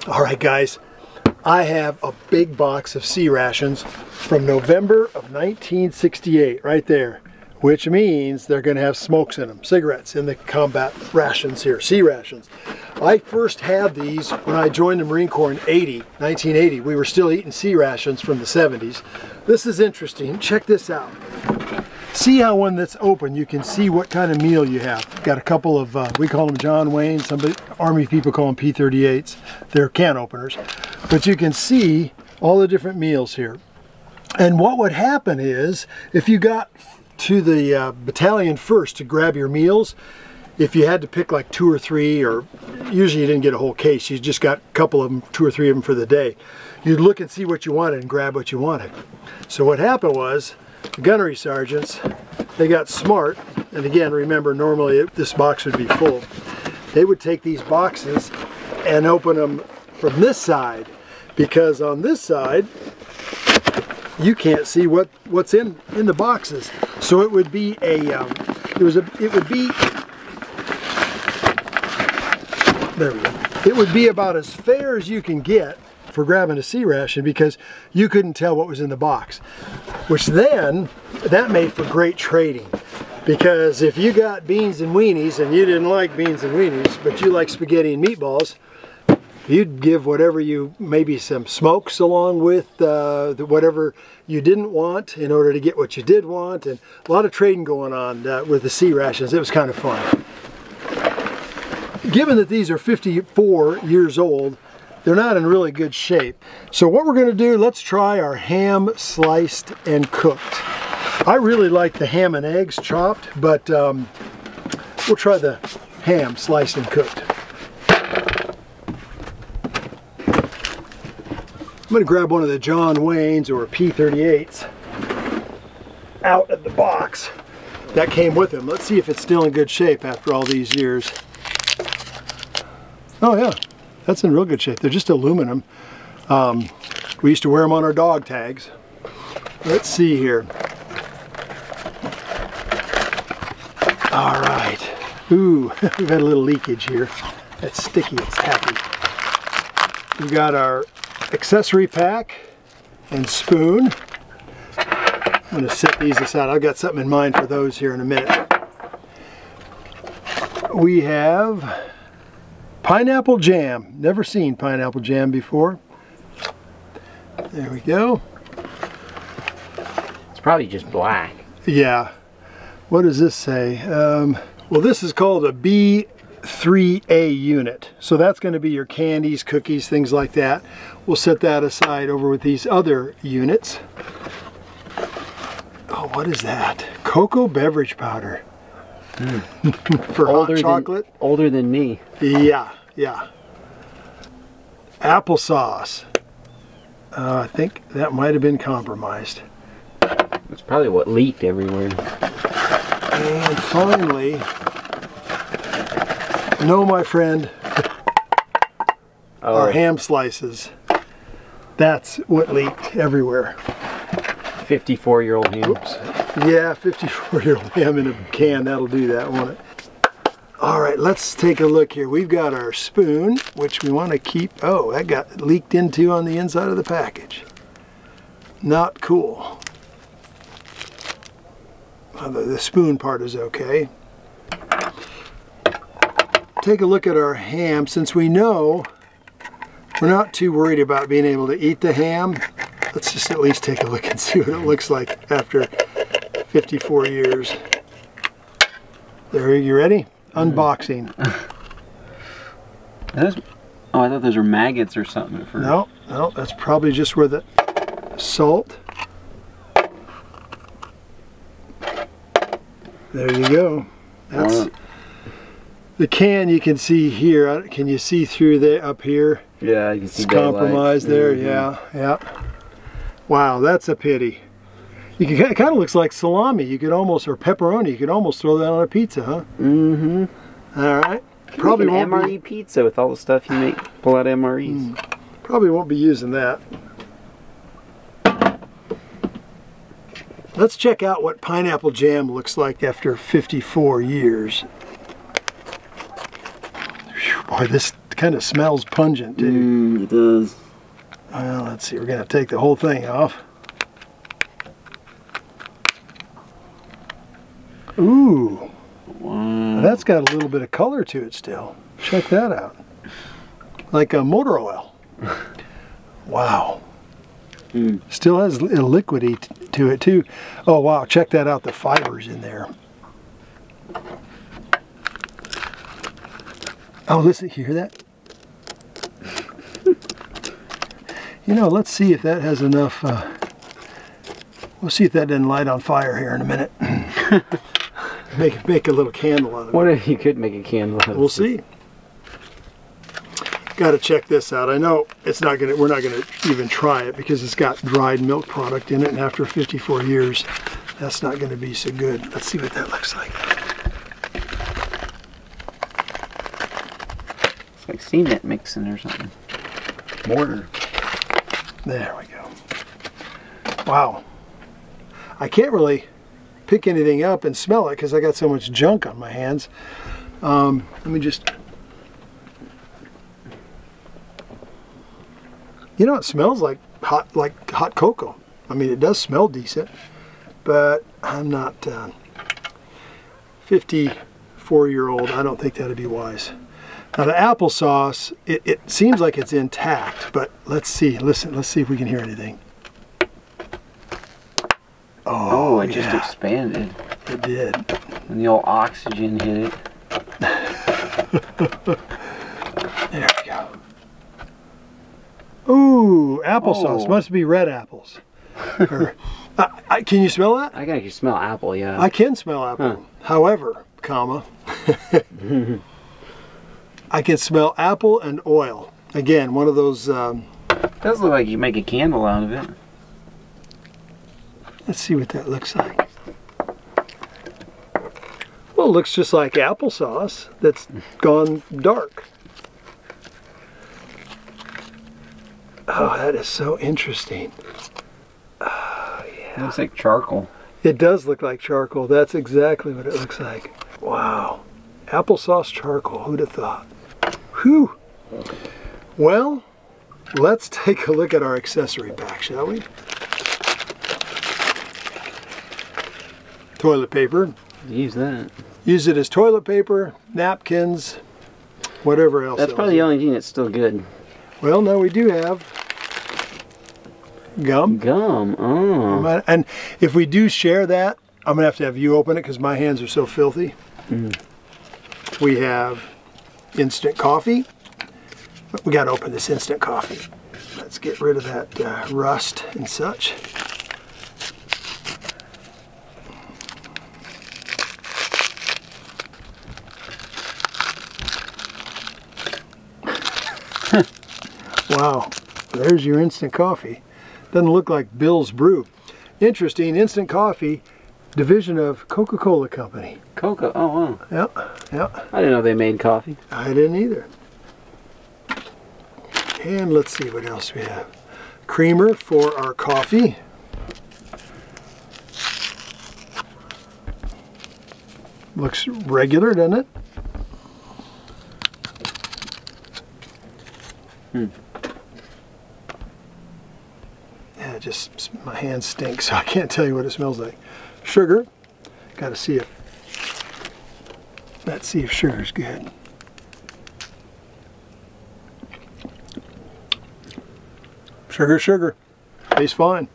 All right, guys, I have a big box of C Rations from November of 1968 right there, which means they're going to have smokes in them, cigarettes in the combat rations here, C Rations. I first had these when I joined the Marine Corps in 1980. We were still eating C Rations from the 70s. This is interesting. Check this out. See how when that's open, you can see what kind of meal you have. Got a couple of, we call them John Wayne, some Army people call them P-38s. They're can openers. But you can see all the different meals here. And what would happen is, if you got to the battalion first to grab your meals, if you had to pick like 2 or 3, or usually you didn't get a whole case, you just got a couple of them, 2 or 3 of them for the day, you'd look and see what you wanted and grab what you wanted. So what happened was, the gunnery sergeants, they got smart, and again, remember, normally this box would be full. They would take these boxes and open them from this side, because on this side, you can't see what's in the boxes. So it would be there we go. It would be about as fair as you can get for grabbing a C ration, because you couldn't tell what was in the box. Which then, that made for great trading. Because if you got beans and weenies, and you didn't like beans and weenies, but you like spaghetti and meatballs, you'd give whatever you, maybe some smokes along with whatever you didn't want in order to get what you did want. And a lot of trading going on with the C rations. It was kind of fun. Given that these are 54 years old, they're not in really good shape. So what we're going to do, let's try our ham sliced and cooked. I really like the ham and eggs chopped, but we'll try the ham sliced and cooked. I'm going to grab one of the John Waynes or P-38s out of the box that came with them. Let's see if it's still in good shape after all these years. Oh yeah. That's in real good shape. They're just aluminum. We used to wear them on our dog tags. Let's see here. All right. Ooh, we've had a little leakage here. It's sticky, it's tacky. We've got our accessory pack and spoon. I'm going to set these aside. I've got something in mind for those here in a minute. We have pineapple jam. Never seen pineapple jam before. There we go. It's probably just black. Yeah. What does this say? Well, this is called a B3A unit. So that's going to be your candies, cookies, things like that. We'll set that aside over with these other units. Oh, what is that? Cocoa beverage powder. For hot chocolate. Older than me. Yeah, yeah. Applesauce. I think that might have been compromised. That's probably what leaked everywhere. And finally, no, my friend, our ham slices. That's what leaked everywhere. 54-year-old ham. Oops. Yeah, 54-year-old ham in a can. That'll do that, won't it? All right, let's take a look here. We've got our spoon, which we want to keep. Oh, that got leaked into on the inside of the package. Not cool. The spoon part is okay. Take a look at our ham. Since we know we're not too worried about being able to eat the ham, let's just at least take a look and see what it looks like after 54 years. There, you ready? Unboxing. Oh, I thought those were maggots or something. No, that's probably just where the salt. There you go. That's the can you can see here. Can you see through there up here? Yeah, you can see it's compromised there. Yeah, yeah. Wow, that's a pity. You can, it kind of looks like salami. You could almost, or pepperoni. You could almost throw that on a pizza, huh? Mm-hmm. All right. Probably an won't MRE pizza with all the stuff you make. Pull out MREs. Probably won't be using that. Let's check out what pineapple jam looks like after 54 years. Whew, boy, this kind of smells pungent too. It does. Well, let's see. We're going to take the whole thing off. Ooh. Wow. That's got a little bit of color to it still. Check that out. Like a motor oil. Wow. Still has a liquidy to it too. Oh wow, check that out, the fibers in there. Oh, listen, you hear that? You know, let's see if that has enough, we'll see if that doesn't light on fire here in a minute. make a little candle out of it. What if you could make a candle out of it? We'll see. Got to check this out. I know it's not gonna. We're not gonna even try it because it's got dried milk product in it, and after 54 years, that's not going to be so good. Let's see what that looks like. It's like cement mixing or something. Mortar. There we go. Wow. I can't really pick anything up and smell it because I got so much junk on my hands. Let me just. You know, it smells like hot cocoa. I mean, it does smell decent, but I'm not 54-year-old. I don't think that'd be wise. Now the applesauce, it seems like it's intact, but let's see. Listen, let's see if we can hear anything. Oh, it just expanded. It did. And the old oxygen hit it. There we go. Ooh, applesauce. Oh. Must be red apples. Or, can you smell that? I can actually smell apple, yeah. I can smell apple. Huh. However, comma, I can smell apple and oil. Again, one of those. It does look like you make a candle out of it. Let's see what that looks like. Well, it looks just like applesauce that's gone dark. Oh, that is so interesting. Oh, yeah. It looks like charcoal. It does look like charcoal. That's exactly what it looks like. Wow. Applesauce charcoal. Who'd have thought? Whew. Well, let's take a look at our accessory pack, shall we? Toilet paper. Use that. Use it as toilet paper, napkins, whatever else. That's probably the only thing that's still good. Well, no, we do have gum. Gum, oh. And if we do share that, I'm going to have you open it because my hands are so filthy. We have instant coffee. We got to open this instant coffee. Let's get rid of that rust and such. Wow, there's your instant coffee. Doesn't look like Bill's Brew. Interesting, instant coffee, division of Coca-Cola Company. Coca, oh wow. Yeah. I didn't know they made coffee. I didn't either. And let's see what else we have. Creamer for our coffee. Looks regular, doesn't it? Yeah, just my hands stink, so I can't tell you what it smells like. Sugar. Got to see if. Let's see if sugar's good. Sugar. Tastes fine.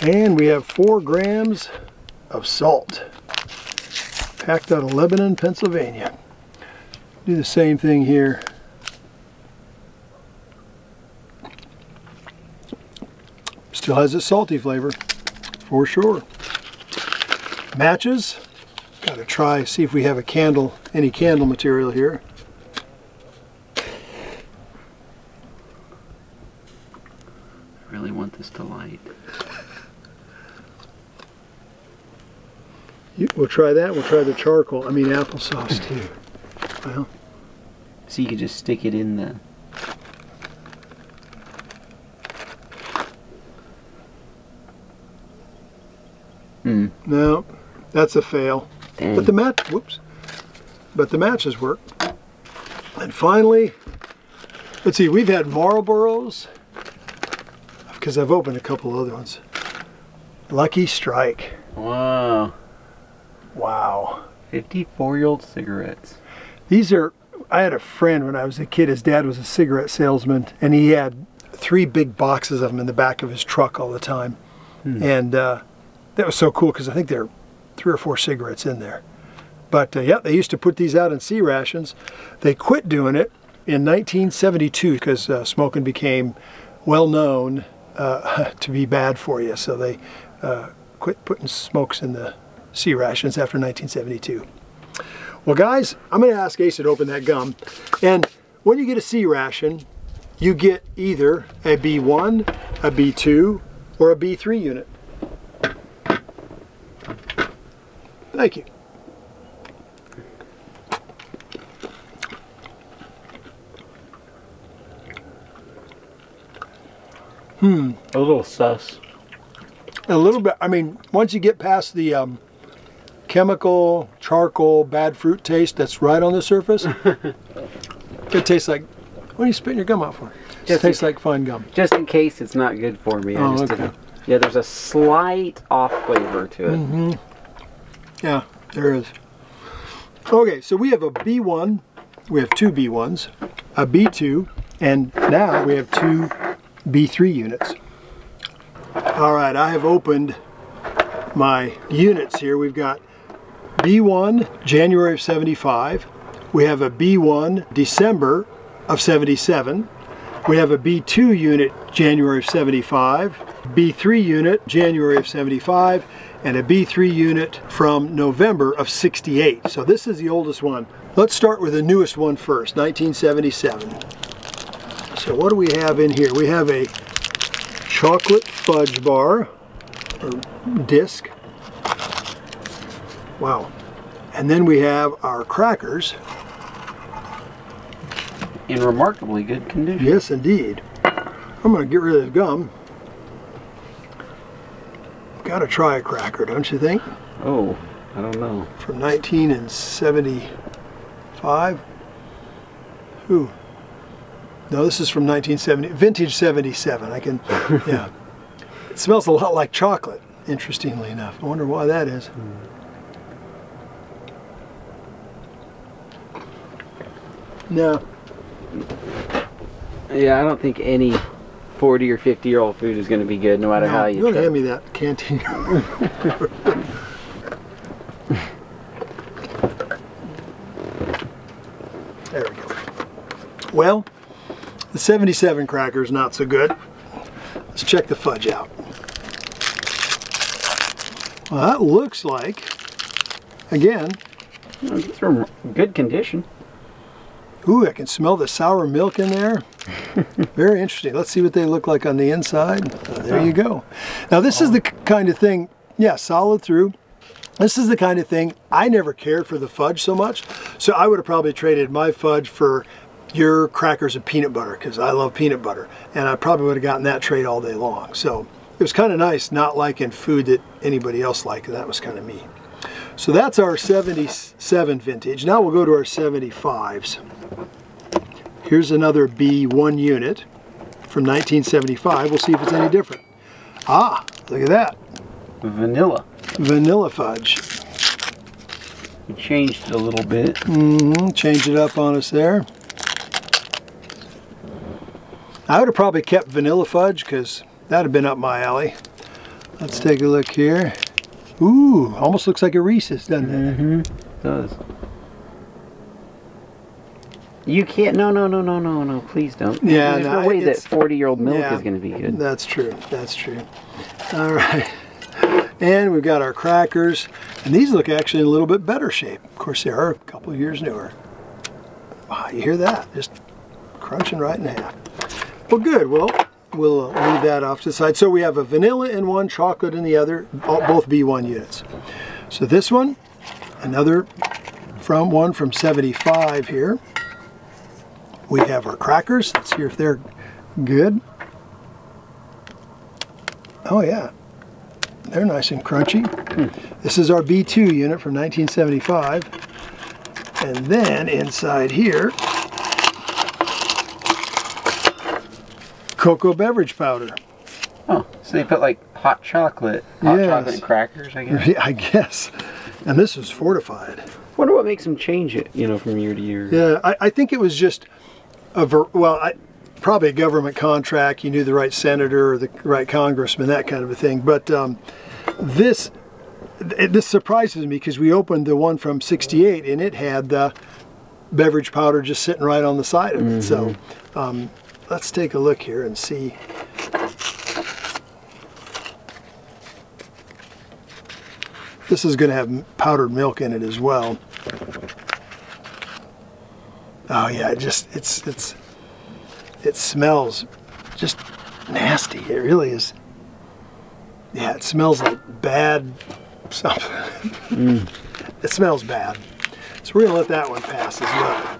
And we have 4 grams of salt. Packed out of Lebanon, Pennsylvania. Do the same thing here. Still has a salty flavor, for sure. Matches. Got to try, see if we have a candle, any candle material here. I really want this to light. We'll try that. We'll try the charcoal. I mean applesauce too. Well, So you could just stick it in the... no, that's a fail. Dang. But the matches work. And finally, Let's see, we've had Marlboros, because I've opened a couple other ones. Lucky Strike. Wow. Wow. 54-year-old cigarettes. These are, I had a friend when I was a kid, his dad was a cigarette salesman, and he had 3 big boxes of them in the back of his truck all the time. And that was so cool because I think there are 3 or 4 cigarettes in there. But yeah, they used to put these out in C rations. They quit doing it in 1972 because smoking became well known to be bad for you. So they quit putting smokes in the C rations after 1972. Well guys, I'm going to ask Ace to open that gum. And when you get a C ration, you get either a B1, a B2, or a B3 unit. Thank you. A little sus. A little bit. I mean, once you get past the chemical, charcoal, bad fruit taste that's right on the surface, it tastes like, what are you spitting your gum out for? It tastes like fine gum. Just in case it's not good for me. I just didn't. Yeah, there's a slight off flavor to it. Yeah, there is. Okay, so we have a B1, we have 2 B1s, a B2, and now we have 2 B3 units. All right, I have opened my units here. We've got B1 January of 75. We have a B1 December of 77. We have a B2 unit January of 75, B3 unit January of 75, and a B3 unit from November of 68. So this is the oldest one. Let's start with the newest one first, 1977. So what do we have in here? We have a chocolate fudge bar, or disc. Wow. And then we have our crackers. In remarkably good condition. Yes, indeed. I'm going to get rid of the gum. Got to try a cracker, don't you think? Oh, I don't know. From 1975. Ooh. No, this is from 1970. Vintage 77. I can, yeah. It smells a lot like chocolate, interestingly enough. I wonder why that is. No. Yeah, I don't think any 40 or 50-year-old food is going to be good, no matter how you try. try. Hand me that canteen. There we go. Well, the 77 cracker is not so good. Let's check the fudge out. Well, that looks like, again, These are in good condition. ooh, I can smell the sour milk in there. Very interesting. Let's see what they look like on the inside. There you go. Now this is the kind of thing, yeah, solid through. This is the kind of thing, I never cared for the fudge so much, so I would have probably traded my fudge for your crackers and peanut butter, because I love peanut butter, and I probably would have gotten that trade all day long. So it was kind of nice not liking food that anybody else liked, and that was kind of me. So that's our 77 vintage. Now we'll go to our 75s. Here's another B1 unit from 1975. We'll see if it's any different. Ah, look at that. Vanilla. Vanilla fudge. We changed it a little bit. Changed it up on us there. I would have probably kept vanilla fudge because that would have been up my alley. Let's take a look here. Ooh, almost looks like a Reese's, doesn't it? It does. You can't, no, please don't. Yeah, There's no way that 40-year-old milk is going to be good. That's true, that's true. All right, and we've got our crackers, and these look actually in a little bit better shape. Of course, they are a couple of years newer. Wow, you hear that? Just crunching right in half. Well, good, well, we'll leave that off to the side. So we have a vanilla in one, chocolate in the other, both B1 units. So this one, another one from 75 here. We have our crackers. Let's see if they're good. Oh yeah, they're nice and crunchy. This is our B2 unit from 1975. And then inside here, cocoa beverage powder. Oh, so they put like hot chocolate and crackers, I guess. Yeah, I guess. And this is fortified. Wonder what makes them change it, you know, from year to year. Yeah, I think it was just probably a government contract. You knew the right senator or the right congressman, that kind of a thing. But this surprises me because we opened the one from '68 and it had the beverage powder just sitting right on the side of it. So let's take a look here and see. This is going to have powdered milk in it as well. Oh yeah, it smells just nasty. It really is. Yeah, it smells like bad something. It smells bad. So we're going to let that one pass as well.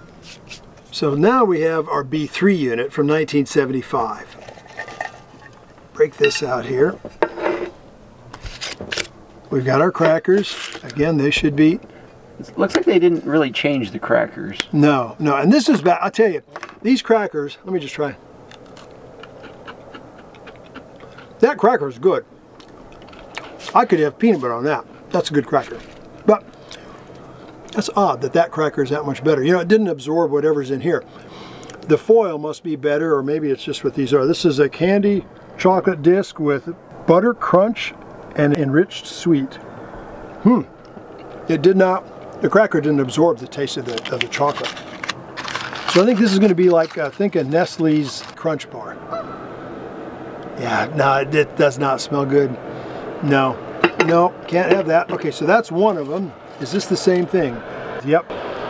So now we have our B3 unit from 1975. Break this out here. We've got our crackers. Again, they should be... It looks like they didn't really change the crackers. No, and this is bad. I'll tell you, these crackers, let me just try. That cracker is good. I could have peanut butter on that. That's a good cracker. But that's odd that cracker is that much better. You know, it didn't absorb whatever's in here. The foil must be better, or maybe it's just what these are. This is a candy chocolate disc with butter crunch and enriched sweet. It did not, the cracker didn't absorb the taste of the chocolate. So I think this is going to be like, think a Nestle's Crunch Bar. Yeah, no, it does not smell good. No, can't have that. Okay, so that's one of them. Is this the same thing? Yep.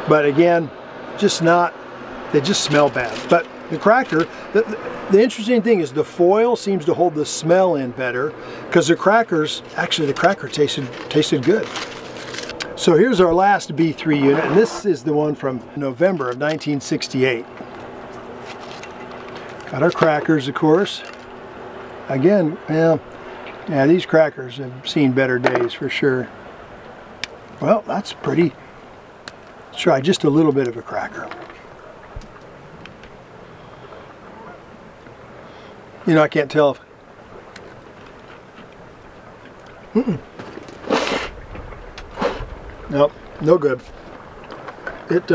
But again, just not, they just smell bad. But the cracker, the interesting thing is the foil seems to hold the smell in better because the crackers, actually the cracker tasted good. So here's our last B3 unit, and this is the one from November of 1968. Got our crackers, of course. Again, well, yeah, these crackers have seen better days for sure. Well, that's pretty. Let's try just a little bit of a cracker. You know, I can't tell if... Nope, no good. It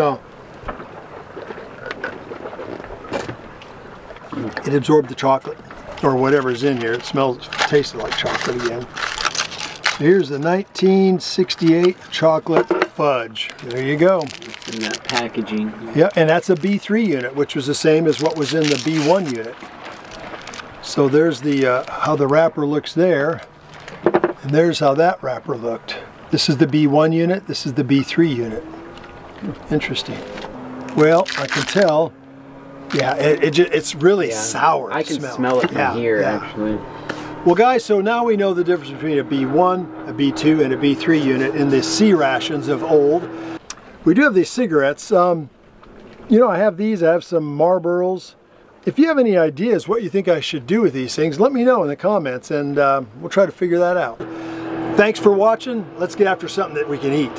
absorbed the chocolate, or whatever's in here. It tasted like chocolate again. So here's the 1968 chocolate fudge. There you go. In that packaging. Yeah, and that's a B3 unit, which was the same as what was in the B1 unit. So there's the how the wrapper looks there, and there's how that wrapper looked. This is the B1 unit, this is the B3 unit. Interesting. Well, I can tell, yeah, it's really sour. I can smell it from here, actually. Well, guys, so now we know the difference between a B1, a B2, and a B3 unit in the C rations of old. We do have these cigarettes. You know, I have these, I have some Marlboros. If you have any ideas what you think I should do with these things, let me know in the comments, and we'll try to figure that out. Thanks for watching. Let's get after something that we can eat.